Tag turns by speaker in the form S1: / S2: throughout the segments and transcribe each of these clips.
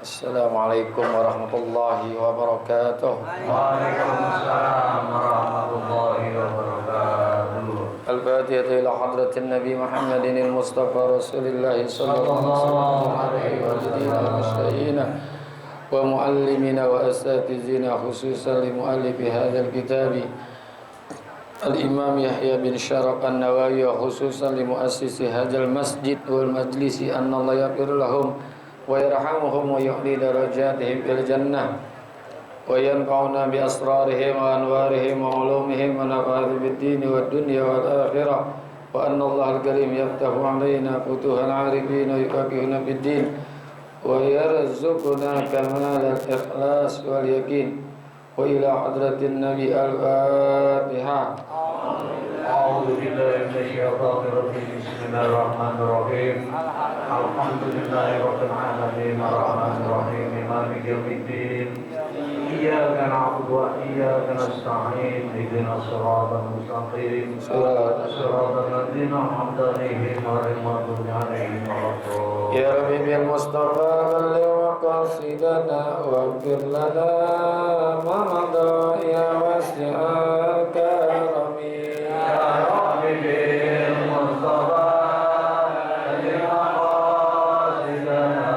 S1: Assalamualaikum warahmatullahi wabarakatuh.
S2: Waalaikumsalam warahmatullahi wabarakatuh.
S1: Al-Fatihah ila hadratin Nabi Muhammadin al-Mustafa Rasulillah sallallahu alaihi wasallam wa muallimina wa asatizina khususan li muallifi hadzal kitab Al-Imam Yahya bin Syaraf An-Nawawi wa khususan li muassisi hadzal masjid wal majlisi anna Allah yaghfir lahum wa yarhamuhum wa yu'li darajatihim fil jannah wa yanfa'una bi asrarihim wa anwarihim wa ulumihim wa nafa'ana bid din wad dunya wal akhirah wa anna Allah al-karim yaftahu 'alaina futuhal 'arifin wa yuqina bid din wa yarzuquna kamal al-ikhlas wal yaqin wa ila hadratin nabi al-fatihah.
S2: A'udzu billahi minasy syaithanir rajim. Bismillahirrahmanirrahim. Alhamdulillahi rabbil alamin arrahmanir rahim maliki yaumiddin. Iyyaka na'budu wa iyyaka nasta'in. Ihdinas siratal mustaqim. Siratal ladzina an'amta 'alaihim ghairil maghdubi 'alaihim waladdallin.
S1: Ya Rabbi bil Mustafa balligh maqasidana waghfir lana ma madha ya wasi'al karami.
S2: Ya Rabbi bil Mustafa balligh maqasidana waghfir lana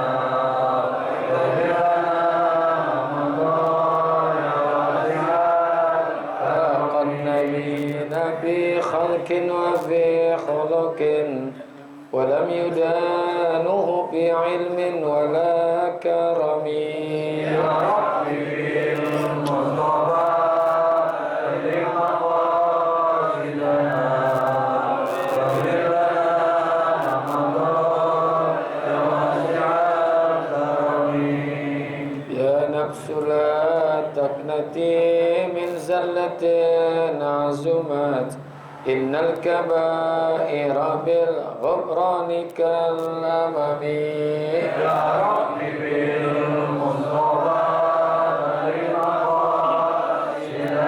S2: ma madha ya wasi'al
S1: Faqan nabiyina fi khalqin wa fi khuluqin ولم يدانه في علم ولا كرم.
S2: يا ربي بالمصطفى بلغ مقاصدنا واغفر لنا ما مضى يا واسع الكرم.
S1: يا نفس لا تقنطي من زلة عزمت إن الكبائر بالغفران كالأمم.
S2: يا ربي بالمصطفى بلغ مقاصدنا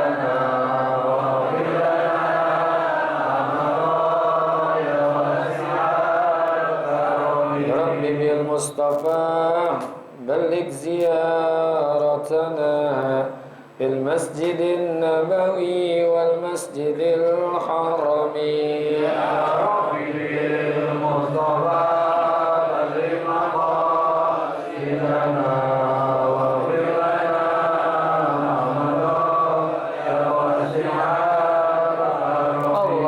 S2: واغفر لنا ما مضى يا واسع الكرم.
S1: يا رب بالمصطفى بلغ زيارتنا في المسجد النبوي والمسجد الحرام.
S2: يا ربي بالمصطفى بلغ مقاصدنا واغفر لنا ما مضى يا واسع الكرم.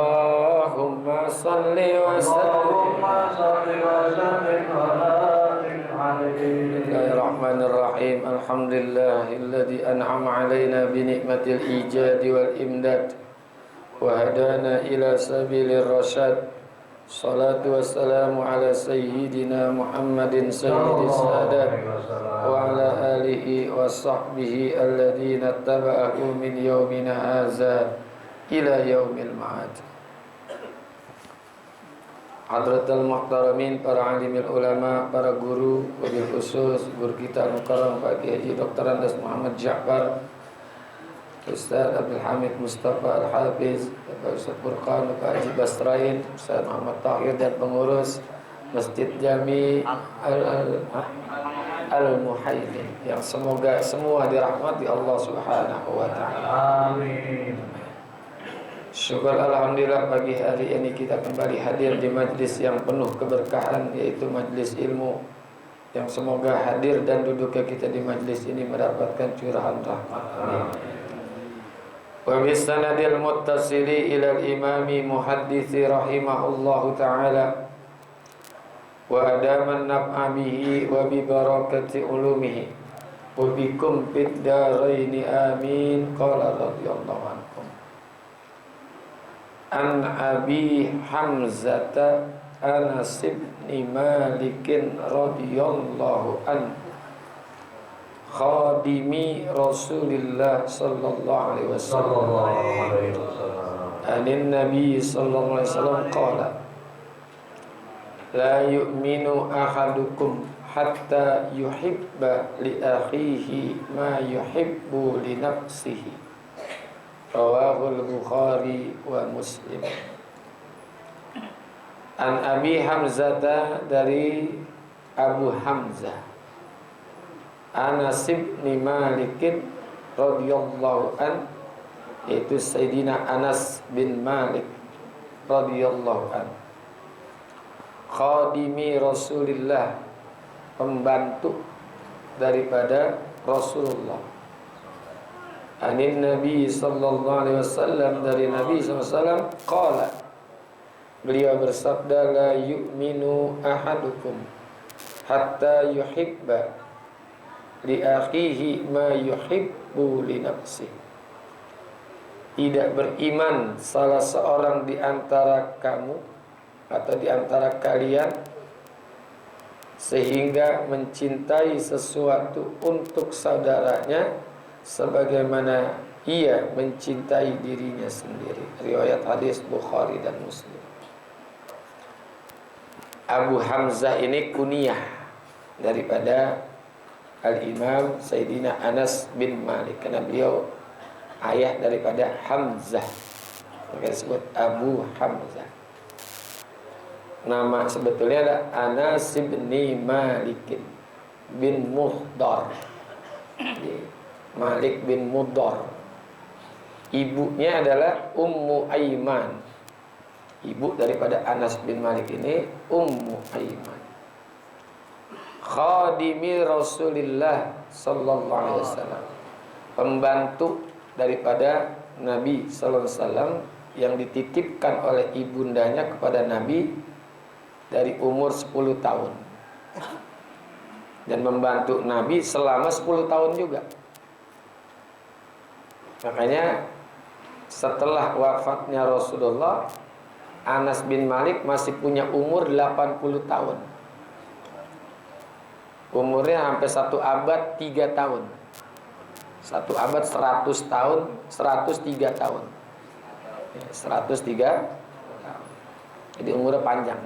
S1: اللهم صل وسلم.
S2: اللهم صل وسلم وبارك عليه.
S1: Bismillahirrahmanirrahim. Alhamdulillahilladzi an'ama alaina bi ni'matil ijad wal imdad wa hadana ila sabilir rasyad. Salatu wassalamu ala sayyidina Muhammadin sayyidis sadat wa ala alihi wa sahbihi alladhina taba'ahu min yaumina hadza ila yaumil ma'ad. Hadratul Muhtaramin, para alimil ulama, para guru, wabil khusus guru kita Al-Mukarram Pak Haji Dr. Andes Muhammad Ja'far, Ustaz Abdul Hamid Mustafa Al-Hafiz, Pak Ustaz Furqan, Pak Haji Basrain, Ustaz Muhammad Tahir dan pengurus Masjid Jami Al-Muhaimin yang semoga semua dirahmati Allah Subhanahu wa taala.
S2: Amin.
S1: Syukur alhamdulillah pagi hari ini kita kembali hadir di majlis yang penuh keberkahan, yaitu majlis ilmu, yang semoga hadir dan duduknya kita di majlis ini mendapatkan curahan rahmat. Wa bisanadil muttasili ila al-imami muhaddisi rahimahullahu ta'ala wa adaman naf'a bihi wa bi barakati ulumihi wa bikum fid daraini amin. Qala radhiyallahu anhu an Abi Hamzata Anas bin Malik radhiyallahu anhu khadimi Rasulillah sallallahu alaihi wasallam anin Nabi sallallahu alaihi wasallam qala la yu'minu ahadukum hatta yuhibba li akhihi ma yuhibbu li nafsihi. Rawahul Bukhari wa Muslim. An Abi Hamzata, dari Abu Hamzah Anas bin Malik radhiyallahu an, yaitu Sayyidina Anas bin Malik radhiyallahu an, khadimi Rasulillah, pembantu daripada Rasulullah. Anin Nabi sallallahu alaihi wasallam, dari Nabi sallallahu alaihi wasallam, qala, beliau bersabda, la yu'minu ahadukum hatta yuhibba li akhihi ma yuhibbu li nafsihi. Tidak beriman salah seorang di antara kamu atau di antara kalian sehingga mencintai sesuatu untuk saudaranya sebagaimana ia mencintai dirinya sendiri. Riwayat hadis Bukhari dan Muslim. Abu Hamzah ini kunyah daripada Al-Imam Sayyidina Anas bin Malik, karena beliau ayah daripada Hamzah, maka disebut Abu Hamzah. Nama sebetulnya adalah Anas bin Malik bin Mudar, Malik bin Mudar. Ibunya adalah Ummu Aiman. Ibu daripada Anas bin Malik ini Ummu Aiman, khadimi Rasulillah sallallahu alaihi wasallam, pembantu daripada Nabi sallallahu alaihi wasallam yang dititipkan oleh ibundanya kepada Nabi dari umur 10 tahun dan membantu Nabi selama 10 tahun juga. Makanya setelah wafatnya Rasulullah, Anas bin Malik masih punya umur 80 tahun. Umurnya hampir 1 abad 3 tahun. 1 abad 100 tahun, 103 tahun. 103 tahun. Jadi umurnya panjang.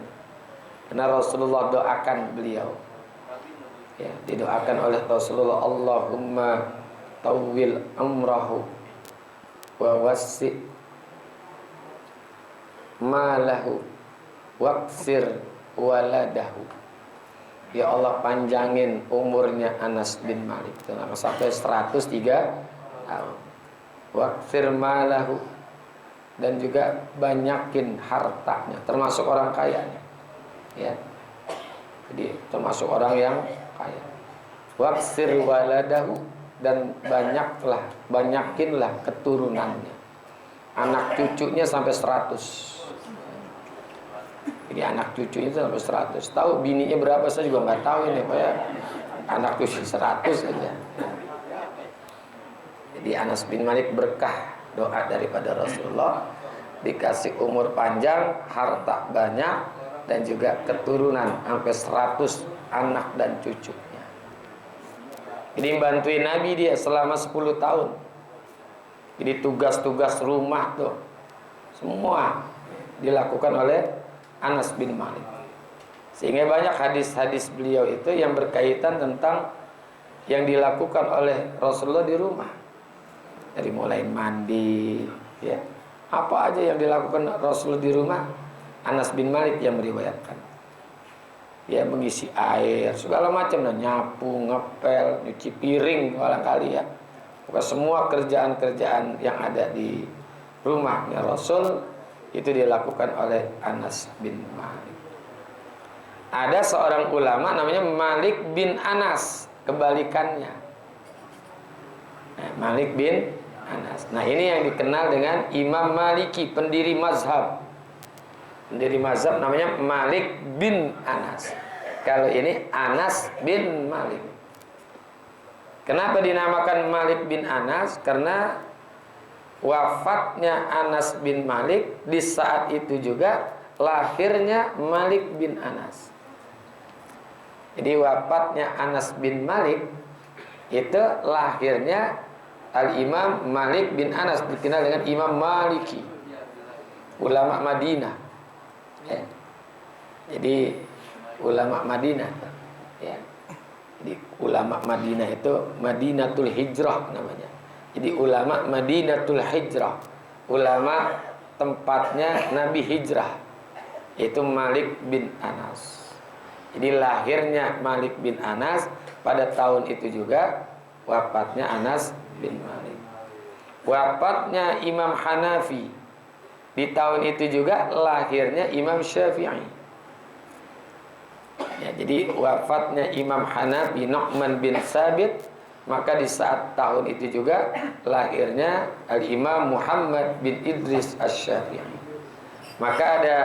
S1: Karena Rasulullah doakan beliau. Ya, didoakan oleh Rasulullah, Allahumma tawwil amrahu wa wasi' malahu waqsir waladahu. Ya Allah, panjangin umurnya Anas bin Malik sampai 103 tahun. Waqsir malahu, dan juga banyakin hartanya, termasuk orang kaya. Ya. Jadi termasuk orang yang kaya. Waqsir waladahu, dan banyakinlah keturunannya. Anak cucunya sampai 100. Jadi anak cucunya itu sampai 100. Tahu bininya berapa saya juga nggak tahu ini, Pak ya. Anak cucu 100 saja. Jadi Anas bin Malik berkah doa daripada Rasulullah, dikasih umur panjang, harta banyak, dan juga keturunan sampai 100 anak dan cucunya. Jadi bantuin Nabi dia selama 10 tahun. Jadi tugas-tugas rumah tuh semua dilakukan oleh Anas bin Malik. Sehingga banyak hadis-hadis beliau itu yang berkaitan tentang yang dilakukan oleh Rasulullah di rumah. Dari mulai mandi, ya. Apa aja yang dilakukan Rasulullah di rumah, Anas bin Malik yang meriwayatkan. Dia mengisi air, segala macam, nyapu, ngepel, nyuci piring barangkali ya. Bukan semua kerjaan-kerjaan yang ada di rumahnya Rasul itu dilakukan oleh Anas bin Malik. Ada seorang ulama namanya Malik bin Anas, kebalikannya. Malik bin Anas. Nah, ini yang dikenal dengan Imam Maliki, pendiri mazhab. Pendiri mazhab namanya Malik bin Anas. Kalau ini Anas bin Malik. Kenapa dinamakan Malik bin Anas? Karena wafatnya Anas bin Malik di saat itu juga lahirnya Malik bin Anas. Jadi wafatnya Anas bin Malik itu lahirnya Al-Imam Malik bin Anas, dikenal dengan Imam Maliki, ulama Madinah. Ya. Jadi ulama Madinah, ya. Jadi ulama Madinah itu Madinatul Hijrah namanya. Jadi ulama Madinatul Hijrah, ulama tempatnya Nabi hijrah, itu Malik bin Anas. Jadi lahirnya Malik bin Anas pada tahun itu juga wafatnya Anas bin Malik. Wafatnya Imam Hanafi di tahun itu juga lahirnya Imam Syafi'i. Ya, jadi wafatnya Imam Hanafi Nu'man bin Sabit, maka di saat tahun itu juga lahirnya Al-Imam Muhammad bin Idris Asy-Syafi'i. Maka ada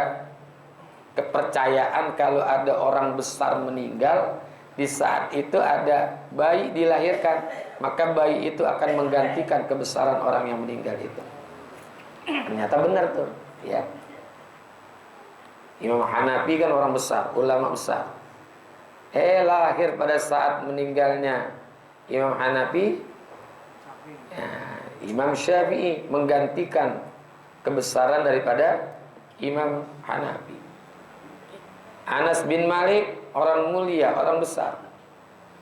S1: kepercayaan kalau ada orang besar meninggal, di saat itu ada bayi dilahirkan, maka bayi itu akan menggantikan kebesaran orang yang meninggal itu. Ternyata benar tuh, ya. Imam Hanafi kan orang besar, ulama besar. Lahir pada saat meninggalnya Imam Hanafi, ya, Imam Syafi'i menggantikan kebesaran daripada Imam Hanafi. Anas bin Malik orang mulia, orang besar.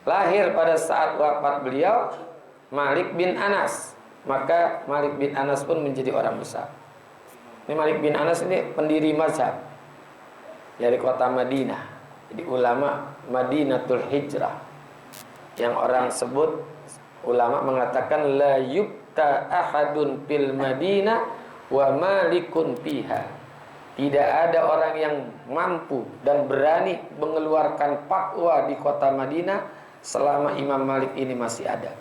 S1: Lahir pada saat wafat beliau Malik bin Anas. Maka Malik bin Anas pun menjadi orang besar. Ini Malik bin Anas ini pendiri mazhab dari kota Madinah. Jadi ulama Madinatul Hijrah. Yang orang sebut, ulama mengatakan la yubta ahadun fil Madinah wa malikun fiha. Tidak ada orang yang mampu dan berani mengeluarkan fatwa di kota Madinah selama Imam Malik ini masih ada.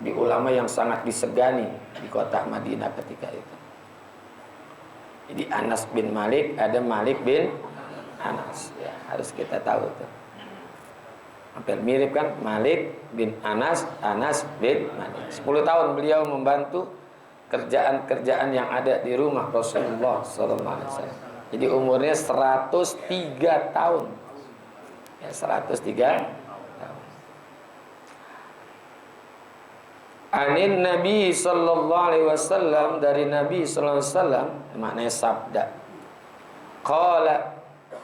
S1: Di ulama yang sangat disegani di kota Madinah ketika itu. Jadi Anas bin Malik, ada Malik bin Anas. Ya, harus kita tahu tuh. Hampir mirip kan, Malik bin Anas, Anas bin Malik. 10 tahun beliau membantu kerjaan-kerjaan yang ada di rumah Rasulullah SAW. Jadi umurnya 103 tahun. Ya, 103 tahun. Anin Nabi sallallahu alaihi wasallam, dari Nabi sallallahu alaihi wasallam, maknanya sabda. Qala,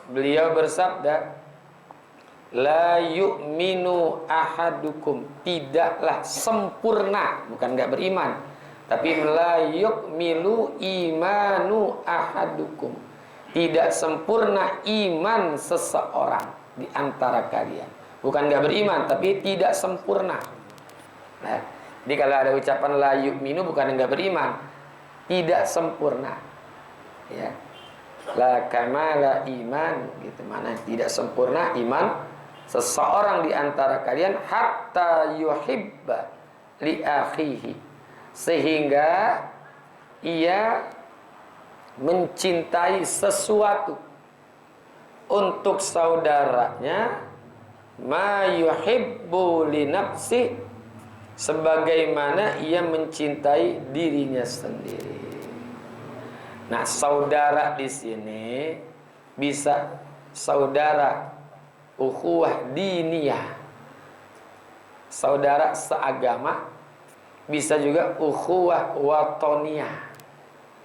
S1: beliau bersabda, la yu'minu ahadukum, tidaklah sempurna, bukan enggak beriman, tapi la yu'milu imanu ahadukum, tidak sempurna iman seseorang di antara kalian. Bukan enggak beriman, tapi tidak sempurna. Nah, jadi kalau ada ucapan la yu'minu bukan enggak beriman, tidak sempurna. Ya. La kamala iman, gitu, mana tidak sempurna iman seseorang di antara kalian hatta yuhibba li akhihi, sehingga ia mencintai sesuatu untuk saudaranya ma yuhibbu li nafsi, sebagaimana ia mencintai dirinya sendiri. Nah, saudara di sini bisa saudara ukhuwah diniyah, saudara seagama, bisa juga ukhuwah watoniyah,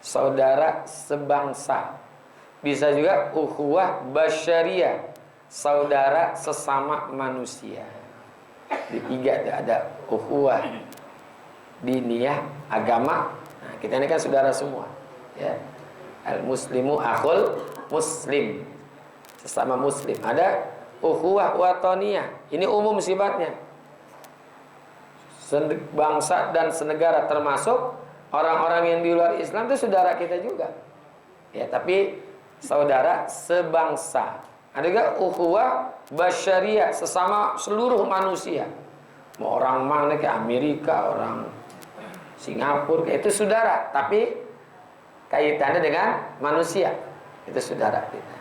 S1: saudara sebangsa, bisa juga ukhuwah basyariyah, saudara sesama manusia. Di tiga ada ukhuwah diniyah, agama. Nah, kita ini kan saudara semua, ya. Al muslimu akhul muslim, sesama muslim. Ada ukhuwah watoniyah, ini umum sifatnya, bangsa dan senegara, termasuk orang-orang yang di luar Islam itu saudara kita juga, ya. Tapi saudara sebangsa. Ada juga ukhuwah basyariyah, sesama seluruh manusia. Mau orang mana, ke Amerika, orang Singapura, itu saudara, tapi kaitannya dengan manusia, itu saudara kita.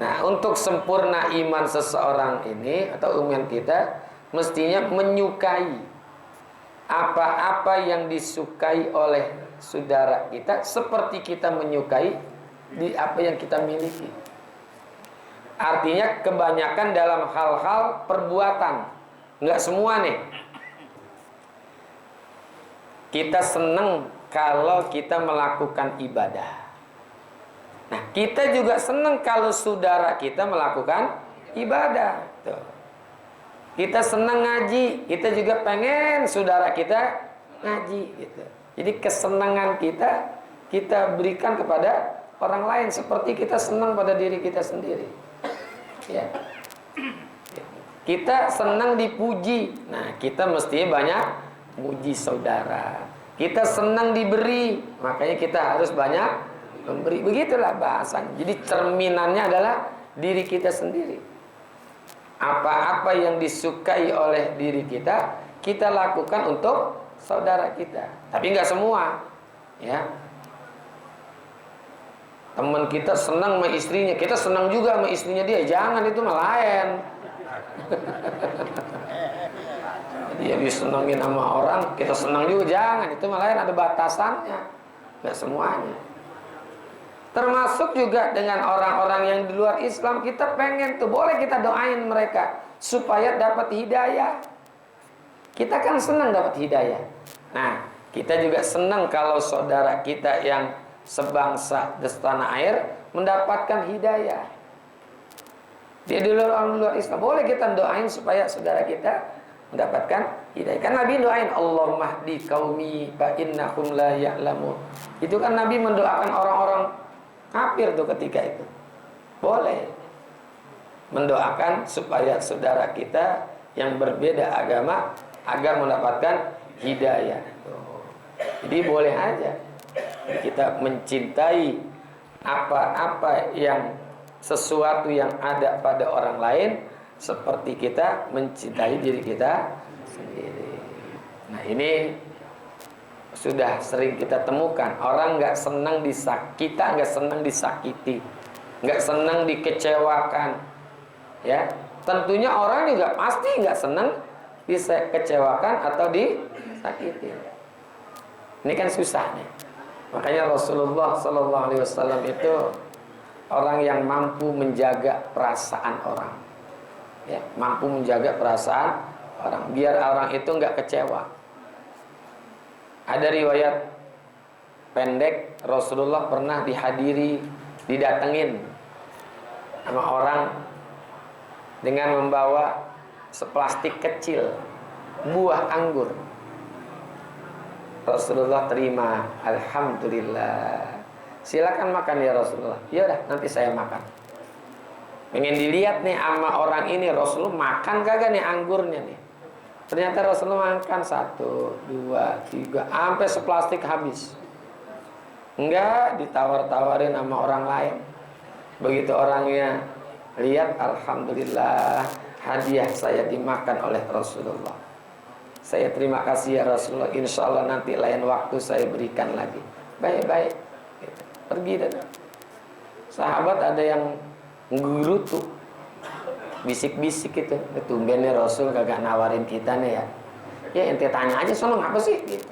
S1: Nah, untuk sempurna iman seseorang ini atau iman kita, mestinya menyukai apa-apa yang disukai oleh saudara kita, seperti kita menyukai di apa yang kita miliki. Artinya kebanyakan dalam hal-hal perbuatan, enggak semua nih. Kita senang kalau kita melakukan ibadah. Nah, kita juga senang kalau saudara kita melakukan ibadah. Tuh. Kita senang ngaji, kita juga pengen saudara kita ngaji, gitu. Jadi kesenangan kita berikan kepada orang lain seperti kita senang pada diri kita sendiri. Ya. Kita senang dipuji. Nah, kita mestinya banyak puji saudara. Kita senang diberi, makanya kita harus banyak memberi. Begitulah bahasan. Jadi cerminannya adalah diri kita sendiri. Apa-apa yang disukai oleh diri kita, kita lakukan untuk saudara kita. Tapi nggak semua, ya. Teman kita senang sama istrinya, kita senang juga sama istrinya dia. Jangan, itu mah lain. Dia disenengin sama orang, kita senang juga. Jangan, itu mah lain, ada batasannya. Nggak semuanya. Termasuk juga dengan orang-orang yang di luar Islam, kita pengen tuh, boleh kita doain mereka supaya dapat hidayah. Kita kan senang dapat hidayah. Nah, kita juga senang kalau saudara kita yang sebangsa di tanah air mendapatkan hidayah. Dia di luar Islam, boleh kita doain supaya saudara kita mendapatkan hidayah. Kan Nabi doain, Allahumma hdi qaumi fa innahum la ya'lamun. Itu kan Nabi mendoakan orang-orang kafir tuh ketika itu. Boleh mendoakan supaya saudara kita yang berbeda agama agar mendapatkan hidayah. Jadi boleh aja kita mencintai apa-apa yang sesuatu yang ada pada orang lain seperti kita mencintai diri kita sendiri. Nah, ini sudah sering kita temukan. Orang nggak senang kita nggak senang disakiti, nggak senang dikecewakan. Ya, tentunya orang juga pasti nggak senang dikecewakan atau disakiti. Ini kan susah nih. Makanya Rasulullah SAW itu orang yang mampu menjaga perasaan orang. Ya, mampu menjaga perasaan orang biar orang itu nggak kecewa. Ada riwayat pendek, Rasulullah pernah didatengin sama orang dengan membawa seplastik kecil buah anggur. Rasulullah terima, alhamdulillah. Silakan makan ya Rasulullah. Ya udah, nanti saya makan. Pengen dilihat nih sama orang ini, Rasulullah makan kagak nih anggurnya nih. Ternyata Rasulullah makan 1, 2, 3, sampai seplastik habis. Enggak ditawar-tawarin sama orang lain. Begitu orangnya lihat, alhamdulillah, hadiah saya dimakan oleh Rasulullah. Saya terima kasih ya Rasulullah. Insya Allah nanti lain waktu saya berikan lagi. Baik-baik. Pergi dan sahabat ada yang nggerutu, bisik-bisik gitu. Tumbennya Rasul kagak nawarin kita nih ya. Ya ente tanya aja sono ngapa sih? Gitu.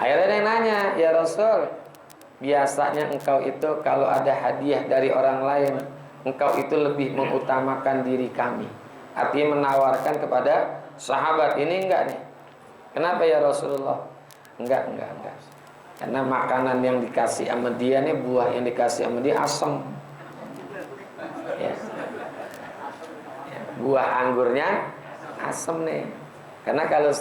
S1: Akhirnya ada yang nanya, ya Rasul, biasanya engkau itu kalau ada hadiah dari orang lain, engkau itu lebih mengutamakan diri kami. Artinya menawarkan kepada sahabat. Ini enggak nih. Kenapa ya Rasulullah? Enggak. Karena makanan yang dikasih sama dia nih, buah yang dikasih sama dia asam. Ya. Buah anggurnya asam nih. Karena kalau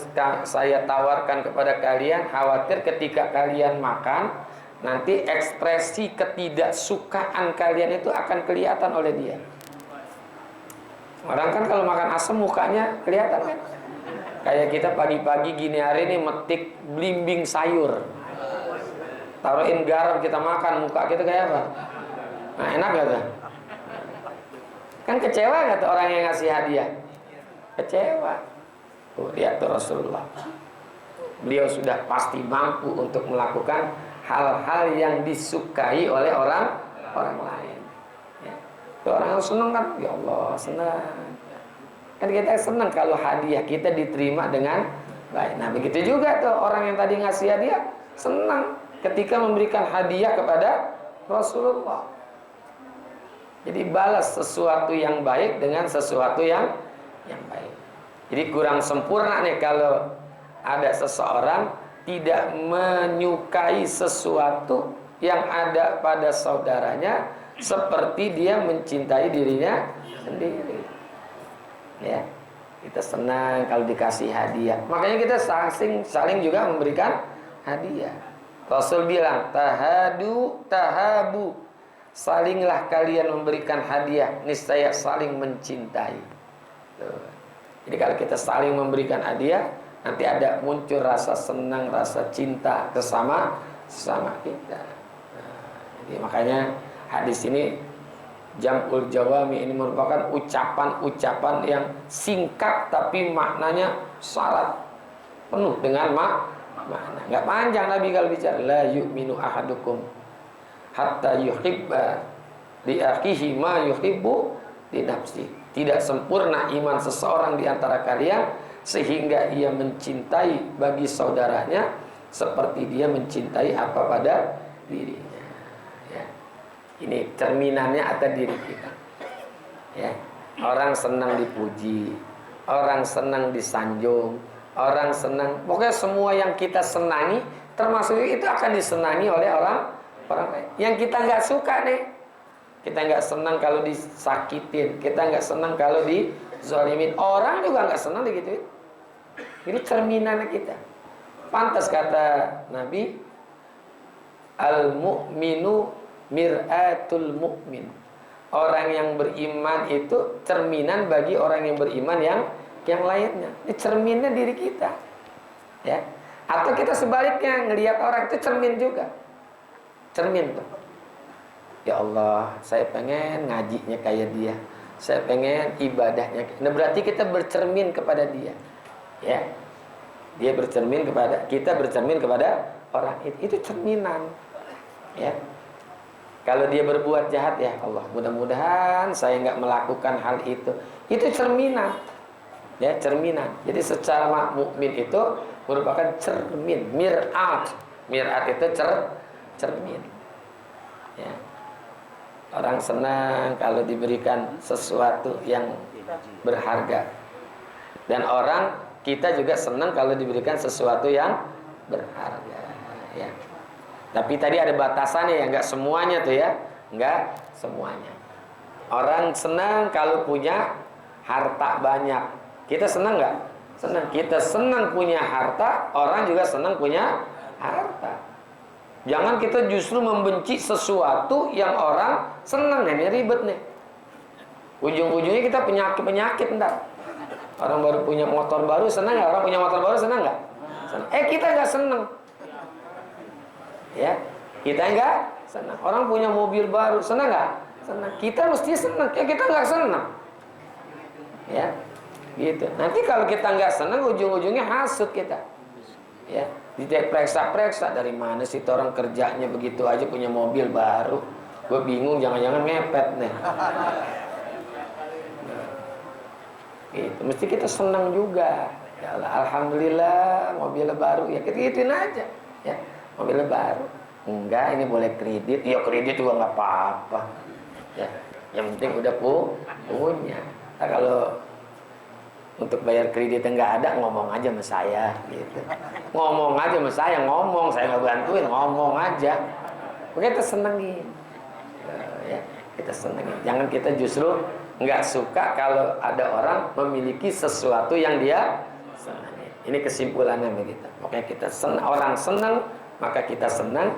S1: saya tawarkan kepada kalian, khawatir ketika kalian makan, nanti ekspresi ketidaksukaan kalian itu akan kelihatan oleh dia. Orang kan kalau makan asam mukanya kelihatan kan. Kayak kita pagi-pagi gini hari ini metik blimbing sayur, taruhin garam kita makan, muka kita kayak apa? Nah, enak gak tuh? Kan kecewa gak tuh orang yang ngasih hadiah? Kecewa. Lihat tuh Rasulullah, beliau sudah pasti mampu untuk melakukan hal-hal yang disukai oleh orang lain. Tuh orang senang kan? Ya Allah, senang. Kan kita senang kalau hadiah kita diterima dengan baik. Nah, begitu juga tuh orang yang tadi ngasih hadiah senang ketika memberikan hadiah kepada Rasulullah. Jadi balas sesuatu yang baik dengan sesuatu yang baik. Jadi kurang sempurna nih kalau ada seseorang tidak menyukai sesuatu yang ada pada saudaranya seperti dia mencintai dirinya sendiri. Ya, kita senang kalau dikasih hadiah. Makanya kita saling juga memberikan hadiah. Rasul bilang, tahabu. salinglah kalian memberikan hadiah, niscaya saling mencintai. Tuh. Jadi kalau kita saling memberikan hadiah, nanti ada muncul rasa senang, rasa cinta sesama kita. Jadi makanya hadis ini Jam'ul Jawami ini merupakan ucapan-ucapan yang singkat tapi maknanya syarat penuh dengan makna. Enggak panjang Nabi kalau bicara. La yu'minu ahadukum hatta yuhibba li akhihi ma yuhibbu li nafsi. Tidak sempurna iman seseorang di antara kalian sehingga ia mencintai bagi saudaranya seperti dia mencintai apa pada dirinya. Ya. Ini cerminannya ada diri kita. Ya. Orang senang dipuji, orang senang disanjung, orang senang, pokoknya semua yang kita senangi termasuk itu akan disenangi oleh orang lain. Yang kita nggak suka nih, kita nggak senang kalau disakitin, kita nggak senang kalau dizalimin, orang juga nggak senang digituin. Ini cerminannya kita. Pantas kata Nabi, al-mu'minu mir'atul mu'min. Orang yang beriman itu cerminan bagi orang yang beriman yang lainnya. Ini cerminnya diri kita. Ya. Atau kita sebaliknya ngelihat orang itu cermin juga. Cermin tuh. Ya Allah, saya pengen ngajinya kayak dia. Saya pengen ibadahnya. Nah, berarti kita bercermin kepada dia. Ya. Dia bercermin kepada kita, bercermin kepada orang itu cerminan. Ya. Kalau dia berbuat jahat, ya Allah, mudah-mudahan saya nggak melakukan hal itu. Itu cerminan. Ya, cerminan. Jadi secara mukmin itu merupakan cermin, mir'at. Mir'at itu cermin. Ya. Orang senang kalau diberikan sesuatu yang berharga. Dan orang kita juga senang kalau diberikan sesuatu yang berharga. Ya. Tapi tadi ada batasannya ya, nggak semuanya tuh ya, nggak semuanya. Orang senang kalau punya harta banyak. Kita senang nggak? Senang. Kita senang punya harta, orang juga senang punya harta. Jangan kita justru membenci sesuatu yang orang senang. Ini ribet nih. Ujung-ujungnya kita penyakit ntar. Orang baru punya motor baru senang nggak? Orang punya motor baru senang nggak? Kita nggak senang. Ya, kita enggak senang. Orang punya mobil baru, senang enggak? Senang. Kita mesti senang. Kita enggak senang. Ya, gitu. Nanti kalau kita enggak senang, ujung-ujungnya hasut kita. Ya, diperiksa-periksa dari mana sih orang kerjanya begitu aja punya mobil baru. Gue bingung, jangan-jangan mepet nih. Gitu. Mesti kita senang juga. Ya Allah, alhamdulillah mobilnya baru. Ya kita gituin aja. Ya. Mobilnya baru. Enggak, ini boleh kredit. Ya kredit juga nggak apa-apa. Ya, yang penting udah punya. Nah, kalau untuk bayar kreditnya nggak ada, ngomong aja sama saya. Gitu. Ngomong aja sama saya, saya nggak bantuin, ngomong aja. Kita senengin. Ya, kita senengin. Jangan kita justru nggak suka kalau ada orang memiliki sesuatu yang dia senangin. Ini kesimpulannya begitu. Makanya kita orang senang, maka kita senang,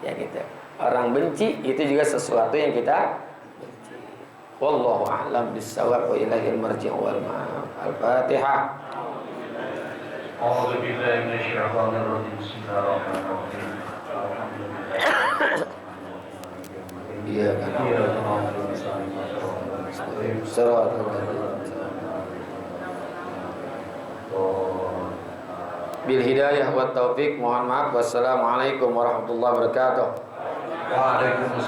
S1: ya gitu. Orang benci itu juga sesuatu yang kita benci. Wallahu a'lam bis-shawab wa ilahil marji' wal ma'ab. Al-Fatihah.
S2: A'udzu billahi minasyaitonir rajim. Bismillahirrahmanirrahim.
S1: Iya kan. Bil hidayah wa taufik. Mohon maaf. Wassalamualaikum warahmatullahi wabarakatuh.
S2: Waalaikumsalam.